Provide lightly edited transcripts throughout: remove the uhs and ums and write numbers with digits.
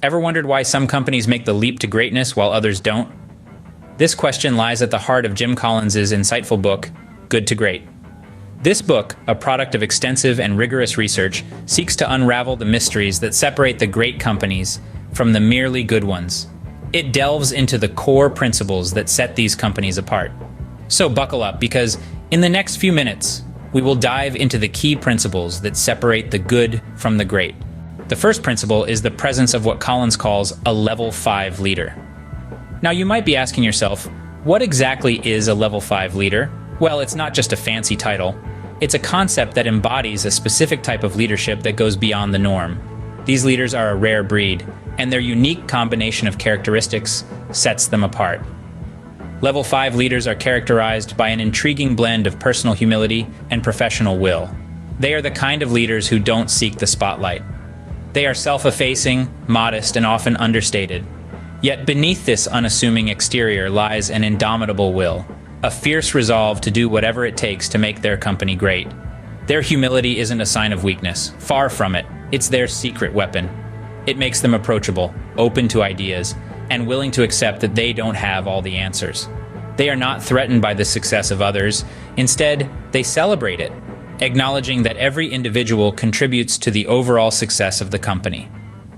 Ever wondered why some companies make the leap to greatness while others don't? This question lies at the heart of Jim Collins's insightful book, Good to Great. This book, a product of extensive and rigorous research, seeks to unravel the mysteries that separate the great companies from the merely good ones. It delves into the core principles that set these companies apart. So buckle up, because in the next few minutes, we will dive into the key principles that separate the good from the great. The first principle is the presence of what Collins calls a level 5 leader. Now you might be asking yourself, what exactly is a level 5 leader? Well, it's not just a fancy title. It's a concept that embodies a specific type of leadership that goes beyond the norm. These leaders are a rare breed, and their unique combination of characteristics sets them apart. Level 5 leaders are characterized by an intriguing blend of personal humility and professional will. They are the kind of leaders who don't seek the spotlight. They are self-effacing, modest, and often understated. Yet beneath this unassuming exterior lies an indomitable will, a fierce resolve to do whatever it takes to make their company great. Their humility isn't a sign of weakness. Far from it. It's their secret weapon. It makes them approachable, open to ideas, and willing to accept that they don't have all the answers. They are not threatened by the success of others. Instead, they celebrate it, acknowledging that every individual contributes to the overall success of the company.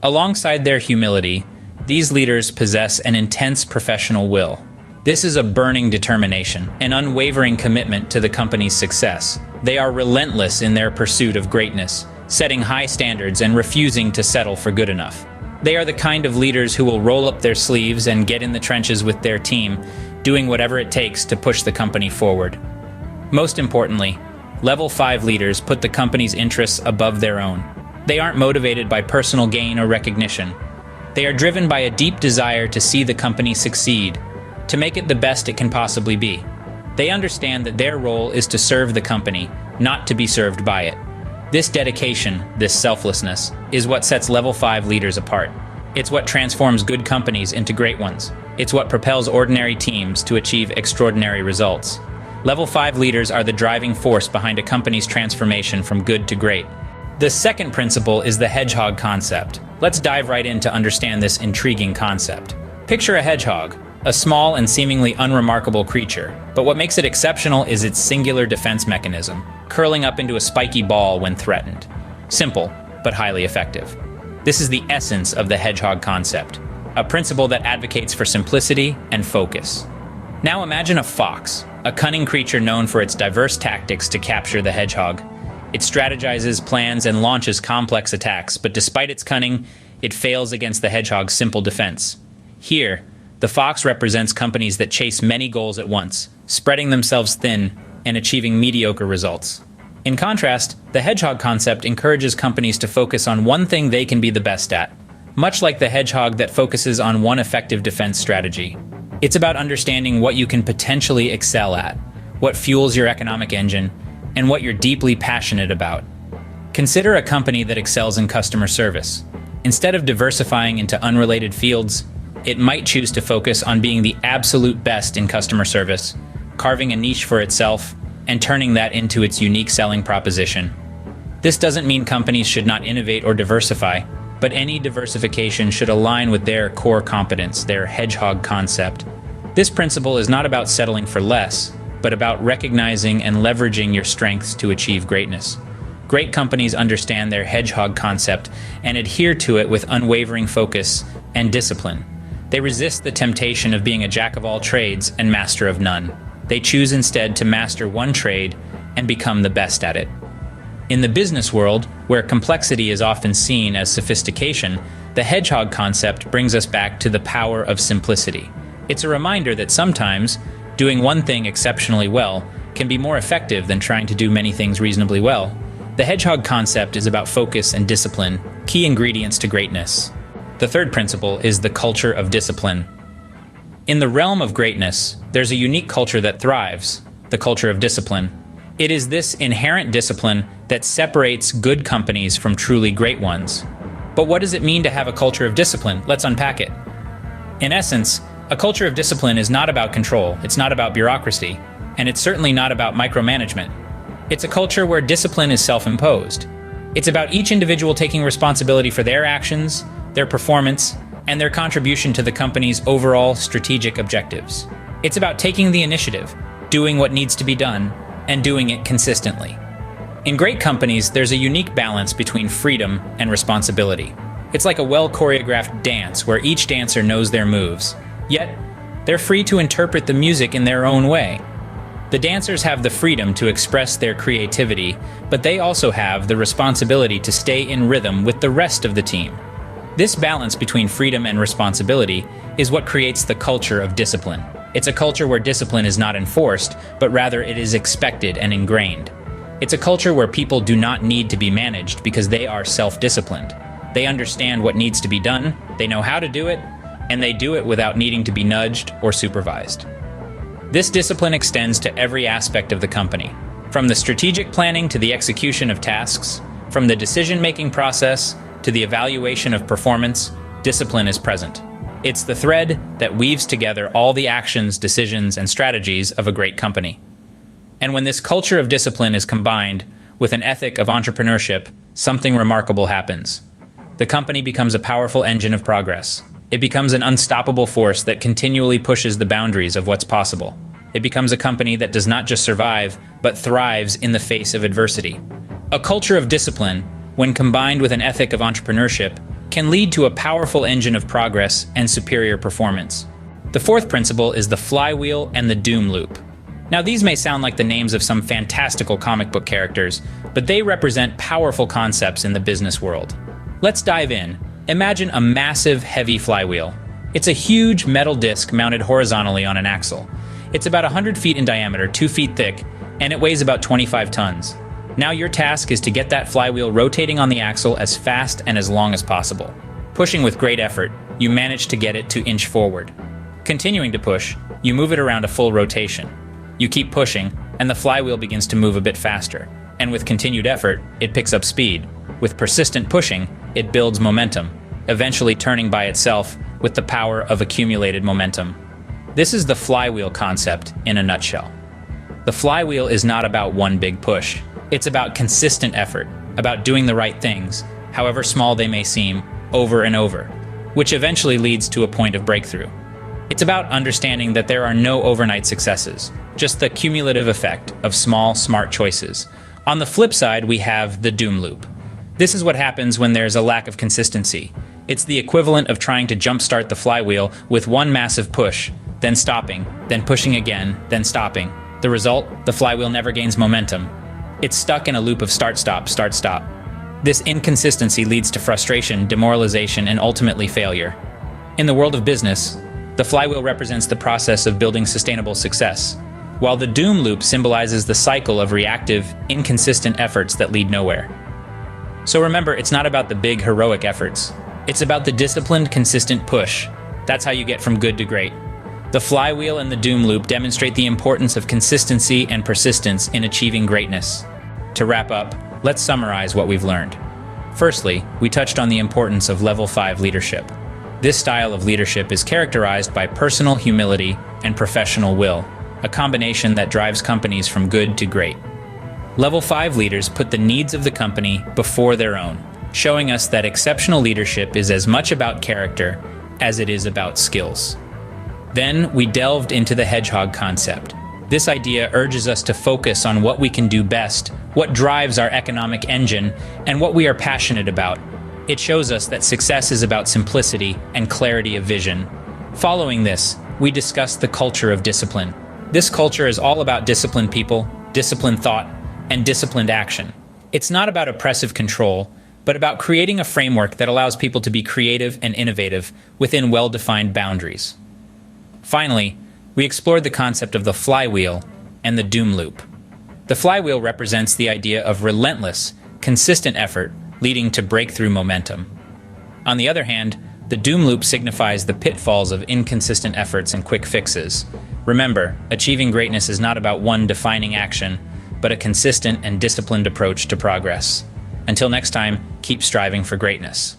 Alongside their humility, these leaders possess an intense professional will. This is a burning determination, an unwavering commitment to the company's success. They are relentless in their pursuit of greatness, setting high standards and refusing to settle for good enough. They are the kind of leaders who will roll up their sleeves and get in the trenches with their team, doing whatever it takes to push the company forward. Most importantly, Level 5 leaders put the company's interests above their own. They aren't motivated by personal gain or recognition. They are driven by a deep desire to see the company succeed, to make it the best it can possibly be. They understand that their role is to serve the company, not to be served by it. This dedication, this selflessness, is what sets Level 5 leaders apart. It's what transforms good companies into great ones. It's what propels ordinary teams to achieve extraordinary results. Level 5 leaders are the driving force behind a company's transformation from good to great. The second principle is the hedgehog concept. Let's dive right in to understand this intriguing concept. Picture a hedgehog, a small and seemingly unremarkable creature, but what makes it exceptional is its singular defense mechanism, curling up into a spiky ball when threatened. Simple, but highly effective. This is the essence of the hedgehog concept, a principle that advocates for simplicity and focus. Now imagine a fox, a cunning creature known for its diverse tactics to capture the hedgehog. It strategizes, plans, and launches complex attacks, but despite its cunning, it fails against the hedgehog's simple defense. Here, the fox represents companies that chase many goals at once, spreading themselves thin and achieving mediocre results. In contrast, the hedgehog concept encourages companies to focus on one thing they can be the best at, much like the hedgehog that focuses on one effective defense strategy. It's about understanding what you can potentially excel at, what fuels your economic engine, and what you're deeply passionate about. Consider a company that excels in customer service. Instead of diversifying into unrelated fields, it might choose to focus on being the absolute best in customer service, carving a niche for itself, and turning that into its unique selling proposition. This doesn't mean companies should not innovate or diversify, but any diversification should align with their core competence, their hedgehog concept. This principle is not about settling for less, but about recognizing and leveraging your strengths to achieve greatness. Great companies understand their hedgehog concept and adhere to it with unwavering focus and discipline. They resist the temptation of being a jack of all trades and master of none. They choose instead to master one trade and become the best at it. In the business world, where complexity is often seen as sophistication, the hedgehog concept brings us back to the power of simplicity. It's a reminder that sometimes doing one thing exceptionally well can be more effective than trying to do many things reasonably well. The hedgehog concept is about focus and discipline, key ingredients to greatness. The third principle is the culture of discipline. In the realm of greatness, there's a unique culture that thrives, the culture of discipline. It is this inherent discipline that separates good companies from truly great ones. But what does it mean to have a culture of discipline? Let's unpack it. In essence, a culture of discipline is not about control, it's not about bureaucracy, and it's certainly not about micromanagement. It's a culture where discipline is self-imposed. It's about each individual taking responsibility for their actions, their performance, and their contribution to the company's overall strategic objectives. It's about taking the initiative, doing what needs to be done, and doing it consistently. In great companies, there's a unique balance between freedom and responsibility. It's like a well-choreographed dance where each dancer knows their moves, yet they're free to interpret the music in their own way. The dancers have the freedom to express their creativity, but they also have the responsibility to stay in rhythm with the rest of the team. This balance between freedom and responsibility is what creates the culture of discipline. It's a culture where discipline is not enforced, but rather it is expected and ingrained. It's a culture where people do not need to be managed because they are self-disciplined. They understand what needs to be done, they know how to do it, and they do it without needing to be nudged or supervised. This discipline extends to every aspect of the company, from the strategic planning to the execution of tasks, from the decision-making process to the evaluation of performance. Discipline is present. It's the thread that weaves together all the actions, decisions, and strategies of a great company. And when this culture of discipline is combined with an ethic of entrepreneurship, something remarkable happens. The company becomes a powerful engine of progress. It becomes an unstoppable force that continually pushes the boundaries of what's possible. It becomes a company that does not just survive, but thrives in the face of adversity. A culture of discipline, when combined with an ethic of entrepreneurship, can lead to a powerful engine of progress and superior performance. The fourth principle is the flywheel and the doom loop. Now, these may sound like the names of some fantastical comic book characters, but they represent powerful concepts in the business world. Let's dive in. Imagine a massive, heavy flywheel. It's a huge metal disc mounted horizontally on an axle. It's about 100 feet in diameter, 2 feet thick, and it weighs about 25 tons. Now your task is to get that flywheel rotating on the axle as fast and as long as possible. Pushing with great effort, you manage to get it to inch forward. Continuing to push, you move it around a full rotation. You keep pushing, and the flywheel begins to move a bit faster. And with continued effort, it picks up speed. With persistent pushing, it builds momentum, eventually turning by itself with the power of accumulated momentum. This is the flywheel concept in a nutshell. The flywheel is not about one big push. It's about consistent effort, about doing the right things, however small they may seem, over and over, which eventually leads to a point of breakthrough. It's about understanding that there are no overnight successes, just the cumulative effect of small, smart choices. On the flip side, we have the doom loop. This is what happens when there's a lack of consistency. It's the equivalent of trying to jumpstart the flywheel with one massive push, then stopping, then pushing again, then stopping. The result? The flywheel never gains momentum. It's stuck in a loop of start-stop, start-stop. This inconsistency leads to frustration, demoralization, and ultimately failure. In the world of business, the flywheel represents the process of building sustainable success, while the doom loop symbolizes the cycle of reactive, inconsistent efforts that lead nowhere. So remember, it's not about the big, heroic efforts. It's about the disciplined, consistent push. That's how you get from good to great. The flywheel and the doom loop demonstrate the importance of consistency and persistence in achieving greatness. To wrap up, let's summarize what we've learned. Firstly, we touched on the importance of level 5 leadership. This style of leadership is characterized by personal humility and professional will, a combination that drives companies from good to great. Level 5 leaders put the needs of the company before their own, showing us that exceptional leadership is as much about character as it is about skills. Then we delved into the hedgehog concept. This idea urges us to focus on what we can do best, what drives our economic engine, and what we are passionate about. It shows us that success is about simplicity and clarity of vision. Following this, we discussed the culture of discipline. This culture is all about disciplined people, disciplined thought, and disciplined action. It's not about oppressive control, but about creating a framework that allows people to be creative and innovative within well-defined boundaries. Finally, we explored the concept of the flywheel and the doom loop. The flywheel represents the idea of relentless, consistent effort leading to breakthrough momentum. On the other hand, the doom loop signifies the pitfalls of inconsistent efforts and quick fixes. Remember, achieving greatness is not about one defining action, but a consistent and disciplined approach to progress. Until next time, keep striving for greatness.